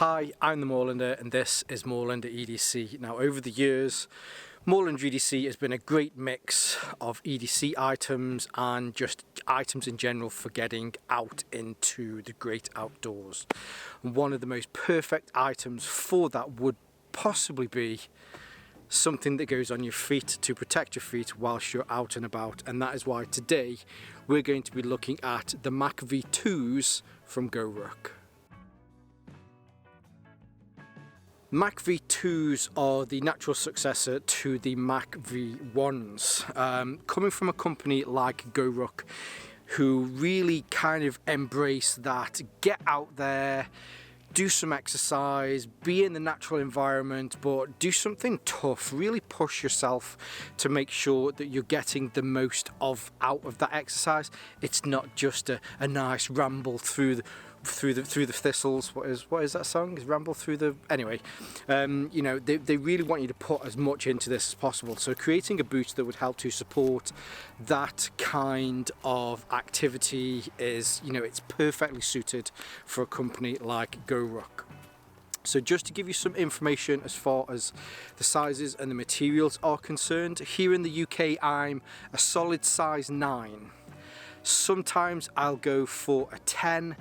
Hi, I'm the Moorlander and this is Moorlander EDC. Now over the years, Moorlander EDC has been a great mix of EDC items and just items in general for getting out into the great outdoors. And one of the most perfect items for that would possibly be something that goes on your feet to protect your feet whilst you're out and about, and that is why today we're going to be looking at the MACV 2s from GORUCK. MACV 2s are the natural successor to the MACV 1s, coming from a company like GORUCK, who really kind of embrace that get out there, do some exercise, be in the natural environment, but do something tough, really push yourself to make sure that you're getting the most out of that exercise. It's not just a nice ramble through the thistles. What is that song? Is ramble through the... Anyway, you know, they really want you to put as much into this as possible. So creating a boot that would help to support that kind of activity is, you know, it's perfectly suited for a company like GORUCK. So just to give you some information as far as the sizes and the materials are concerned, here in the UK I'm a solid size 9. Sometimes I'll go for a 10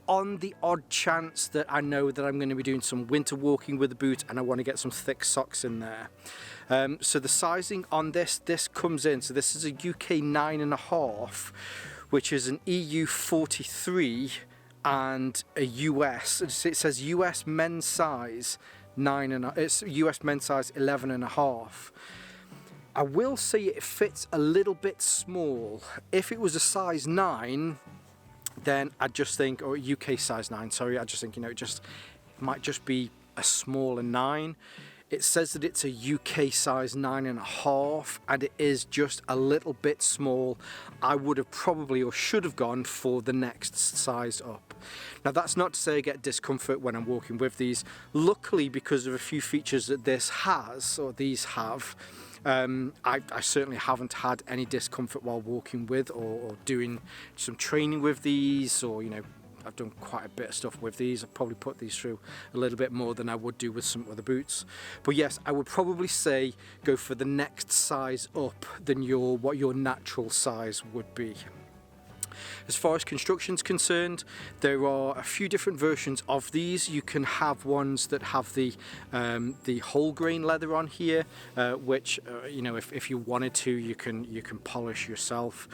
on the odd chance that I know that I'm going to be doing some winter walking with the boot and I want to get some thick socks in there. So the sizing on this comes in, so this is a UK 9.5, which is an EU 43 and a US, it says US men's size 9.5, it's US men's size 11.5. I will say it fits a little bit small. If it was a size 9, then I'd just think, or UK size 9, sorry, I just think, you know, it might just be a smaller 9. It says that it's a UK size 9.5 and it is just a little bit small. I would have probably or should have gone for the next size up. Now that's not to say I get discomfort when I'm walking with these. Luckily, because of a few features that this has, or these have, I certainly haven't had any discomfort while walking with or doing some training with these, or, you know, I've done quite a bit of stuff with these. I've probably put these through a little bit more than I would do with some other boots. But yes, I would probably say go for the next size up than what your natural size would be. As far as construction's concerned, there are a few different versions of these. You can have ones that have the whole grain leather on here, which you know, if you wanted to, you can polish yourself.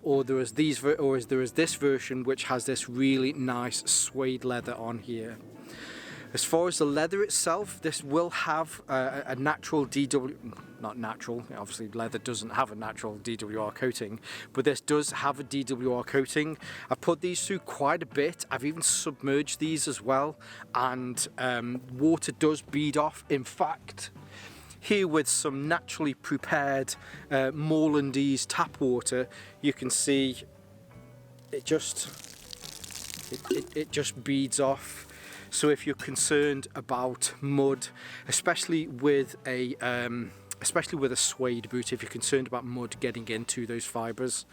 Or there is this version which has this really nice suede leather on here. As far as the leather itself, this will have a natural not natural, obviously leather doesn't have a natural DWR coating, but this does have a DWR coating. I've put these through quite a bit. I've even submerged these as well, and water does bead off. In fact, here with some naturally prepared Moorlandese tap water, you can see it just beads off. So if you're concerned about mud, especially with a suede boot, if you're concerned about mud getting into those fibres,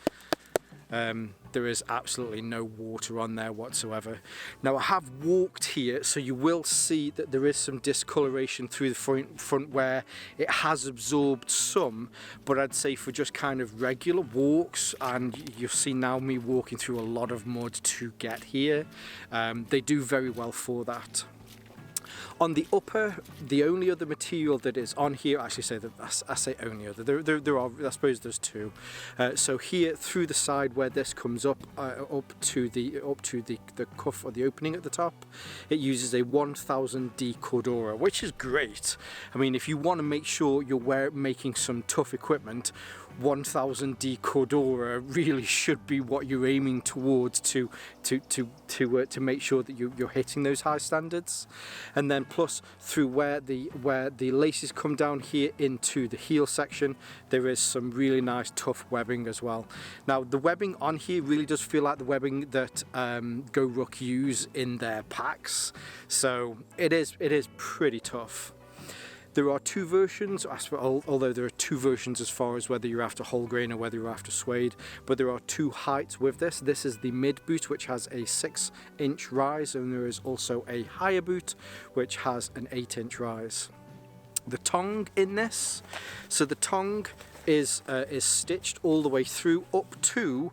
there is absolutely no water on there whatsoever. Now I have walked here, so you will see that there is some discoloration through the front where it has absorbed some, but I'd say for just kind of regular walks, and you'll see now me walking through a lot of mud to get here, they do very well for that. On the upper, the only other material that is on here, I say only other, there are, I suppose there's two. So here through the side where this comes up to the cuff or the opening at the top, it uses a 1000D Cordura, which is great. I mean, if you want to make sure you're making some tough equipment, 1000D Cordura really should be what you're aiming towards to make sure that you're hitting those high standards. And then plus through where the laces come down here into the heel section, there is some really nice tough webbing as well. Now the webbing on here really does feel like the webbing that GORUCK use in their packs, so it is pretty tough. There are two versions, although there are two versions as far as whether you're after whole grain or whether you're after suede, but there are two heights with this. This is the mid boot, which has a 6-inch rise, and there is also a higher boot which has an 8-inch rise. The tongue in this, so the tongue is stitched all the way through up to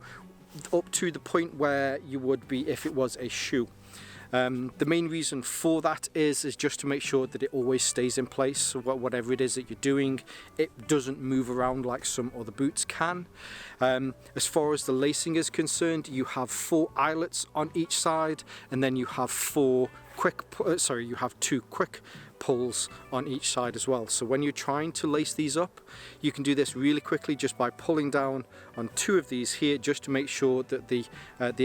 the point where you would be if it was a shoe. The main reason for that is just to make sure that it always stays in place, so whatever it is that you're doing, it doesn't move around like some other boots can. As far as the lacing is concerned, you have 4 eyelets on each side, and then you have you have 2 quick pulls on each side as well. So when you're trying to lace these up, you can do this really quickly just by pulling down on 2 of these here, just to make sure that the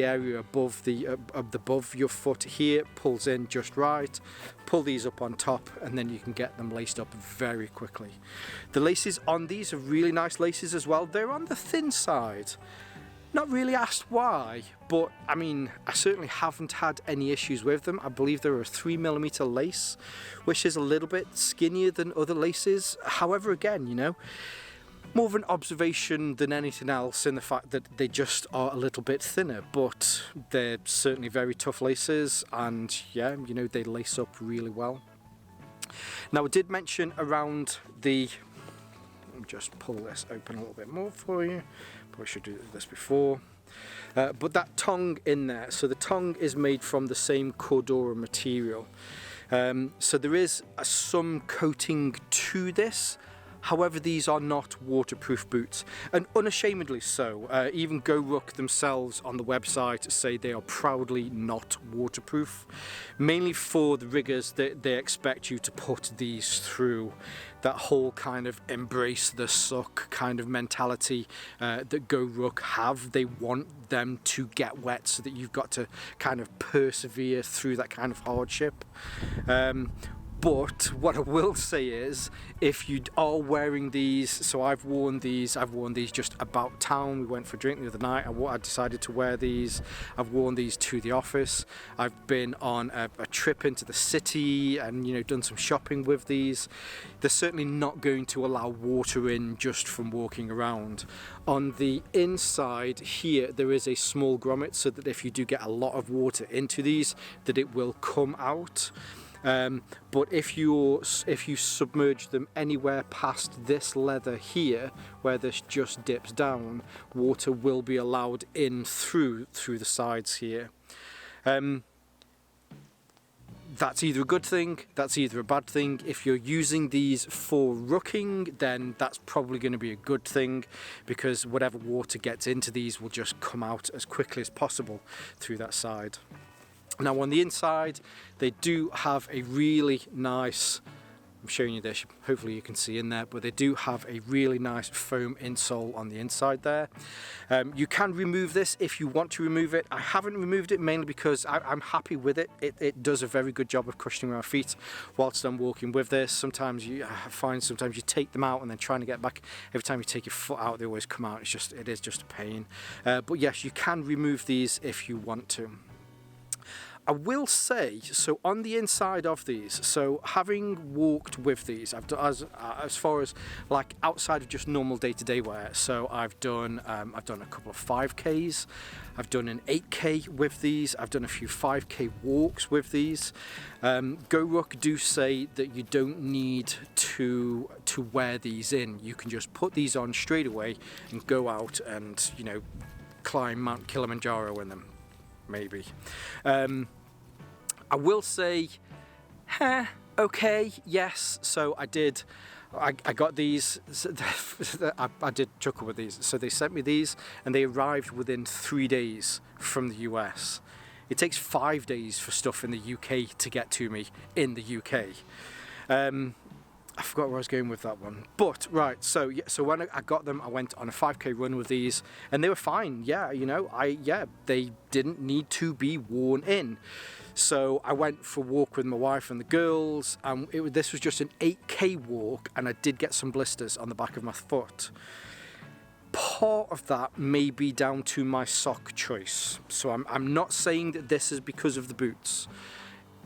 area above your foot here pulls in just right. Pull these up on top, and then you can get them laced up very quickly. The laces on these are really nice laces as well. They're on the thin side. Not really asked why, but I mean, I certainly haven't had any issues with them. I believe they're a 3mm lace, which is a little bit skinnier than other laces. However, again, you know, more of an observation than anything else in the fact that they just are a little bit thinner, but they're certainly very tough laces, and yeah, you know, they lace up really well. Now, I did mention around the, let me just pull this open a little bit more for you. Probably should do this before. But that tongue in there, so the tongue is made from the same Cordura material. So there is some coating to this. However, these are not waterproof boots, and unashamedly so. Even GORUCK themselves on the website say they are proudly not waterproof, mainly for the rigours that they expect you to put these through. That whole kind of embrace the suck kind of mentality that GORUCK have. They want them to get wet, so that you've got to kind of persevere through that kind of hardship. But what I will say is, if you are wearing these, so I've worn these just about town. We went for a drink the other night. I decided to wear these. I've worn these to the office. I've been on a trip into the city and, you know, done some shopping with these. They're certainly not going to allow water in just from walking around. On the inside here, there is a small grommet, so that if you do get a lot of water into these, that it will come out. But if you submerge them anywhere past this leather here, where this just dips down, water will be allowed in through the sides here. That's either a good thing, that's either a bad thing. If you're using these for rucking, then that's probably going to be a good thing, because whatever water gets into these will just come out as quickly as possible through that side. Now, on the inside, they do have a really nice, I'm showing you this, hopefully you can see in there, but they do have a really nice foam insole on the inside there. You can remove this if you want to remove it. I haven't removed it mainly because I'm happy with it. It does a very good job of cushioning our feet whilst I'm walking with this. Sometimes I find you take them out and then trying to get back, every time you take your foot out, they always come out. It is just a pain. But yes, you can remove these if you want to. I will say, so on the inside of these, so having walked with these, I've done as far as like outside of just normal day-to-day wear. So I've done a couple of 5Ks, I've done an 8K with these, I've done a few 5K walks with these. GORUCK do say that you don't need to wear these in. You can just put these on straight away and go out and, you know, climb Mount Kilimanjaro in them. Maybe. I will say, okay, yes. So I got these. I did chuckle with these. So they sent me these, and they arrived within 3 days from the US. It takes 5 days for stuff in the UK to get to me in the UK. I forgot where I was going with that one, but right. So when I got them, I went on a 5K run with these, and they were fine. Yeah, you know, they didn't need to be worn in. So I went for a walk with my wife and the girls, and this was just an 8K walk, and I did get some blisters on the back of my foot. Part of that may be down to my sock choice. So I'm not saying that this is because of the boots.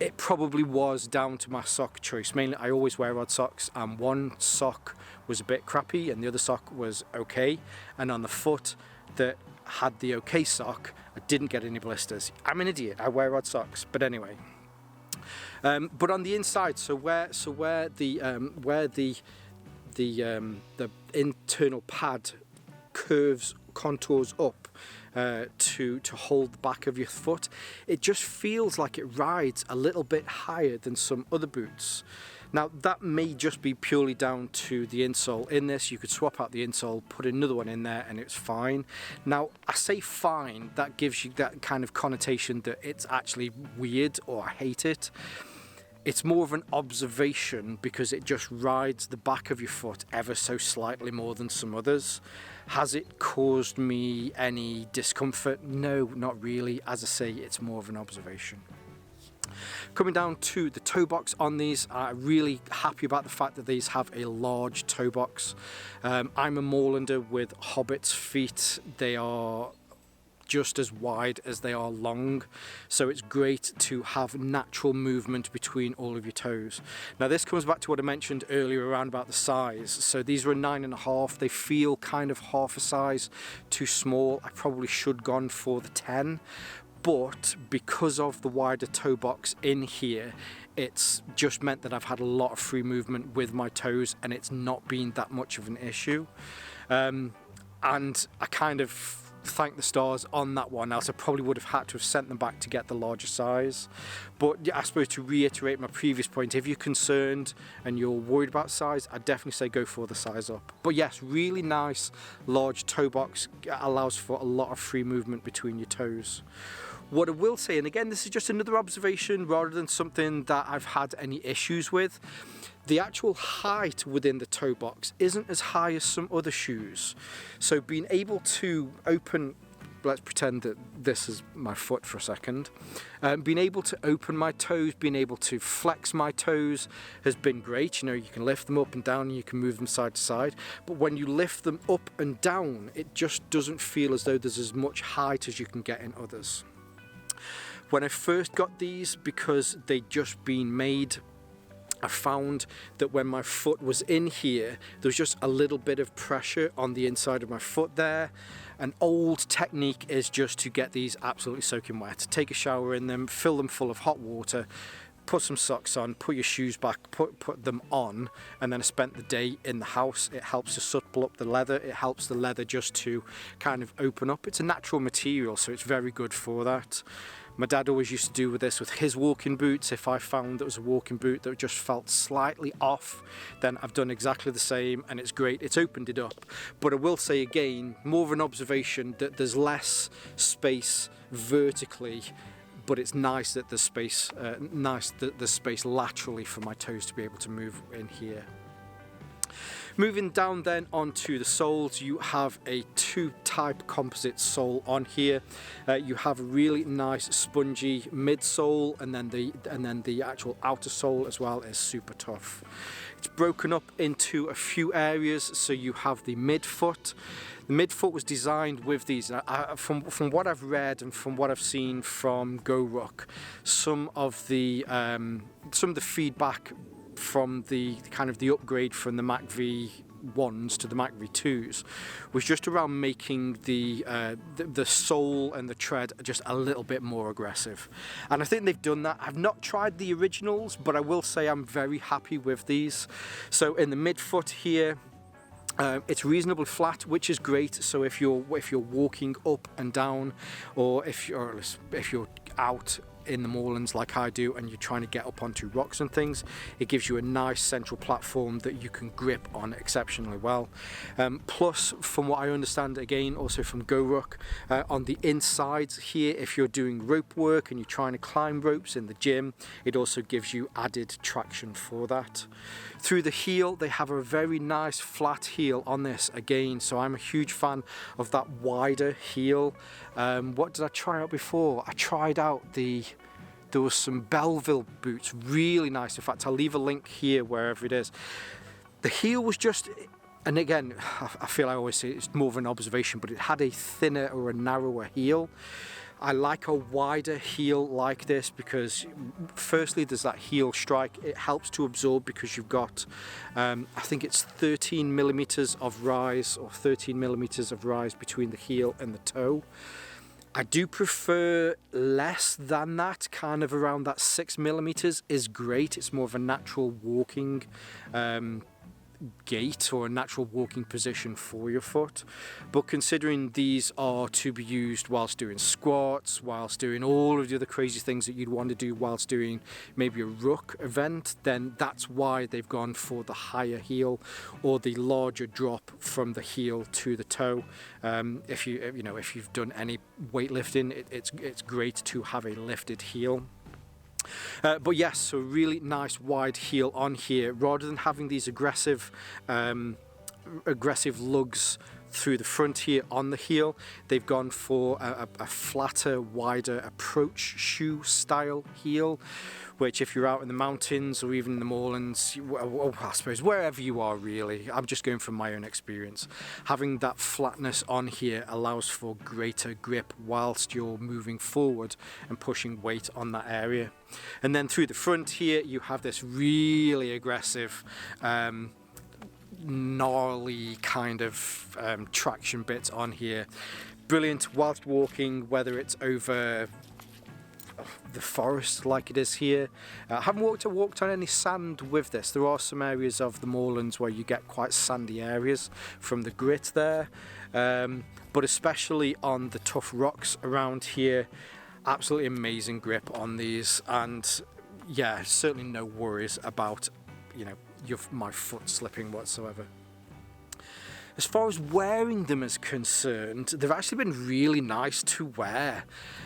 it probably was down to my sock choice. Mainly, I always wear odd socks, and one sock was a bit crappy and the other sock was okay. And on the foot that had the okay sock, I didn't get any blisters. I'm an idiot, I wear odd socks, but anyway. But on the inside, so where the internal pad contours up to hold the back of your foot, it just feels like it rides a little bit higher than some other boots. Now that may just be purely down to the insole in this. You could swap out the insole, put another one in there, and it's fine. Now I say fine, that gives you that kind of connotation that it's actually weird or I hate it. It's more of an observation because it just rides the back of your foot ever so slightly more than some others. Has it caused me any discomfort? No, not really. As I say, it's more of an observation. Coming down to the toe box on these, I'm really happy about the fact that these have a large toe box. I'm a Moorlander with Hobbit's feet. They are just as wide as they are long, so it's great to have natural movement between all of your toes. Now this comes back to what I mentioned earlier around about the size. So these are a 9.5. They feel kind of half a size too small. I probably should have gone for the 10, but because of the wider toe box in here, it's just meant that I've had a lot of free movement with my toes and it's not been that much of an issue. And I kind of thank the stars on that one, else I probably would have had to have sent them back to get the larger size. But I suppose to reiterate my previous point, if you're concerned and you're worried about size, I'd definitely say go for the size up. But yes, really nice large toe box, allows for a lot of free movement between your toes. What I will say, and again this is just another observation rather than something that I've had any issues with, the actual height within the toe box isn't as high as some other shoes. So being able to open, let's pretend that this is my foot for a second, being able to open my toes, being able to flex my toes has been great. You know, you can lift them up and down and you can move them side to side, but when you lift them up and down, it just doesn't feel as though there's as much height as you can get in others. When I first got these, because they'd just been made, I found that when my foot was in here, there was just a little bit of pressure on the inside of my foot there. An old technique is just to get these absolutely soaking wet. Take a shower in them, fill them full of hot water, put some socks on, put your shoes back, put them on, and then I spent the day in the house. It helps to supple up the leather. It helps the leather just to kind of open up. It's a natural material, so it's very good for that. My dad always used to do with this with his walking boots. If I found there was a walking boot that just felt slightly off, then I've done exactly the same and it's great. It's opened it up. But I will say again, more of an observation that there's less space vertically, but it's nice that there's space, space laterally for my toes to be able to move in here. Moving down then onto the soles, you have a two-type composite sole on here. You have a really nice spongy midsole, and then the actual outer sole as well is super tough. It's broken up into a few areas, so you have the midfoot. The midfoot was designed with these. From what I've read and from what I've seen from GORUCK, some of the feedback from the kind of the upgrade from the MACV 1s to the MACV 2s was just around making the sole and the tread just a little bit more aggressive, and I think they've done that. I've not tried the originals, but I will say I'm very happy with these. So in the midfoot here, it's reasonably flat, which is great. So if you're walking up and down, or if you're out in the moorlands like I do and you're trying to get up onto rocks and things, it gives you a nice central platform that you can grip on exceptionally well. Plus, from what I understand, again also from GORUCK, on the insides here, if you're doing rope work and you're trying to climb ropes in the gym, it also gives you added traction for that. Through the heel, they have a very nice flat heel on this again, so I'm a huge fan of that wider heel. What did I try out before? I tried out there was some Belleville boots, really nice. In fact, I'll leave a link here wherever it is. The heel was just, and again, I feel I always say it's more of an observation, but it had a thinner or a narrower heel. I like a wider heel like this because firstly there's that heel strike. It helps to absorb because you've got I think it's 13 millimeters of rise, or 13 millimeters of rise between the heel and the toe. I do prefer less than that, kind of around that 6 millimeters is great. It's more of a natural walking gait, or a natural walking position for your foot. But considering these are to be used whilst doing squats, whilst doing all of the other crazy things that you'd want to do whilst doing maybe a ruck event, then that's why they've gone for the higher heel, or the larger drop from the heel to the toe. If you've done any weightlifting, it's great to have a lifted heel. But yes, so really nice wide heel on here, rather than having these aggressive lugs through the front here on the heel. They've gone for a flatter, wider approach shoe style heel, which if you're out in the mountains or even in the moorlands, I suppose wherever you are really, I'm just going from my own experience, having that flatness on here allows for greater grip whilst you're moving forward and pushing weight on that area. And then through the front here you have this really aggressive gnarly kind of traction bits on here. Brilliant whilst walking, whether it's over the forest like it is here. I haven't walked on any sand with this. There are some areas of the moorlands where you get quite sandy areas from the grit there, but especially on the tough rocks around here, absolutely amazing grip on these. And yeah, certainly no worries about, you know, my foot slipping whatsoever. As far as wearing them is concerned, they've actually been really nice to wear.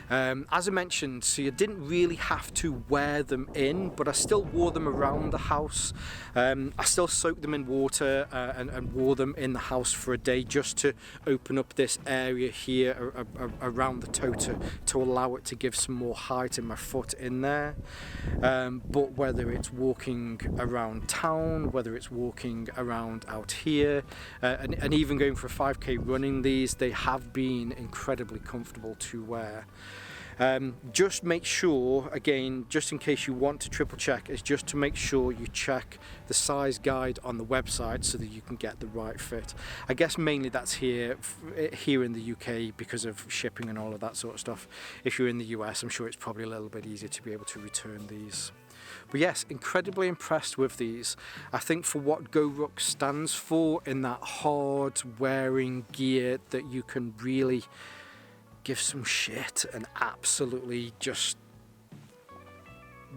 As I mentioned, so you didn't really have to wear them in, but I still wore them around the house. I still soaked them in water and wore them in the house for a day, just to open up this area here around the toe to allow it to give some more height in my foot in there. But whether it's walking around town, whether it's walking around out here, and even going for a 5k running, they have been incredibly comfortable to wear. Just make sure, again, just in case you want to triple check, is just to make sure you check the size guide on the website so that you can get the right fit. I guess mainly that's here in the UK because of shipping and all of that sort of stuff. If you're in the US, I'm sure it's probably a little bit easier to be able to return these. But yes, incredibly impressed with these. I think for what GORUCK stands for, in that hard wearing gear that you can really give some shit and absolutely just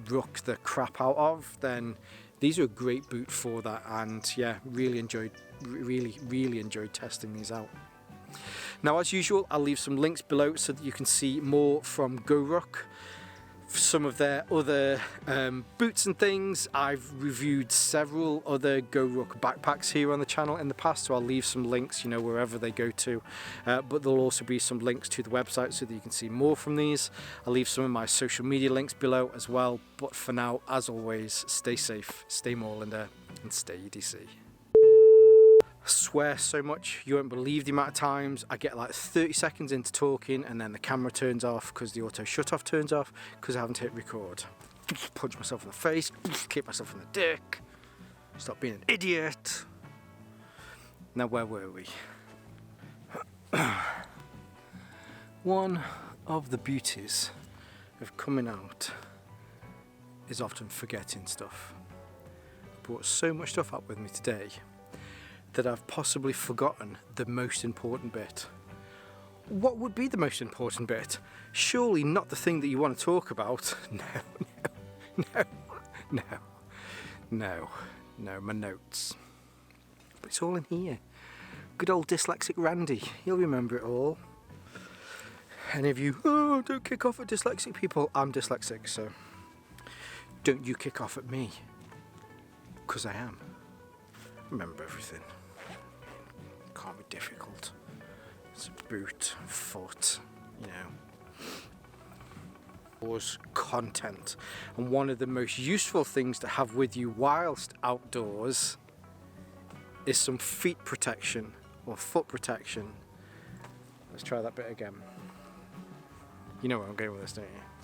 ruck the crap out of, then these are a great boot for that. And yeah, really enjoyed testing these out. Now, as usual, I'll leave some links below so that you can see more from GORUCK. Some of their other boots and things. I've reviewed several other GORUCK backpacks here on the channel in the past, so I'll leave some links, you know, wherever they go to, but there'll also be some links to the website so that you can see more from these. I'll leave some of my social media links below as well, but for now, as always, stay safe, stay Moorlander, and stay EDC. I swear so much, you won't believe the amount of times I get like 30 seconds into talking and then the camera turns off because the auto shut off turns off because I haven't hit record. Punch myself in the face, kick myself in the dick, stop being an idiot. Now, where were we? One of the beauties of coming out is often forgetting stuff. I brought so much stuff up with me today that I've possibly forgotten the most important bit. What would be the most important bit? Surely not the thing that you want to talk about. No, my notes. But it's all in here. Good old dyslexic Randy, he'll remember it all. Any of you, oh, don't kick off at dyslexic people. I'm dyslexic, so don't you kick off at me, because I am. Remember everything. Can't be difficult. It's a boot, foot, you know. Was content, and one of the most useful things to have with you whilst outdoors is some feet protection or foot protection. Let's try that bit again. You know where I'm going with this, don't you?